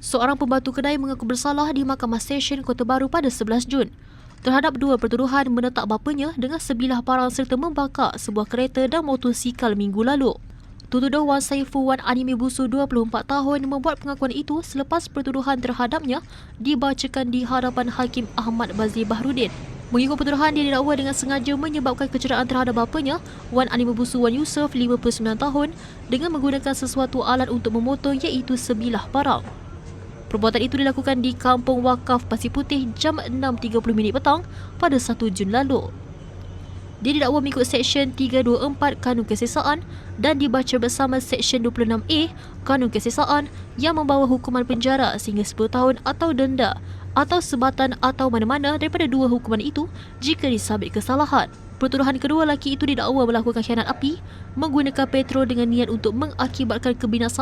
Seorang pembantu kedai mengaku bersalah di Mahkamah Session Kota Baru pada 11 Jun terhadap dua pertuduhan menetak bapanya dengan sebilah parang serta membakar sebuah kereta dan motosikal minggu lalu. Tutuduh Wan Saiful Wan Anime Busu 24 tahun membuat pengakuan itu selepas pertuduhan terhadapnya dibacakan di hadapan Hakim Ahmad Bazir Bahrudin. Mengikut pertuduhan, dia didakwa dengan sengaja menyebabkan kecederaan terhadap bapanya, Wan Anime Busu Wan Yusof 59 tahun dengan menggunakan sesuatu alat untuk memotong iaitu sebilah parang. Perbuatan itu dilakukan di Kampung Wakaf Pasir Putih jam 6.30 petang pada 1 Jun lalu. Dia didakwa mengikut Seksyen 324 Kanun Kesesaan dan dibaca bersama Seksyen 26A Kanun Kesesaan yang membawa hukuman penjara sehingga 10 tahun atau denda atau sebatan atau mana-mana daripada dua hukuman itu jika disabit kesalahan. Pertuduhan kedua lelaki itu didakwa melakukan khianat api, menggunakan petrol dengan niat untuk mengakibatkan kebinasaan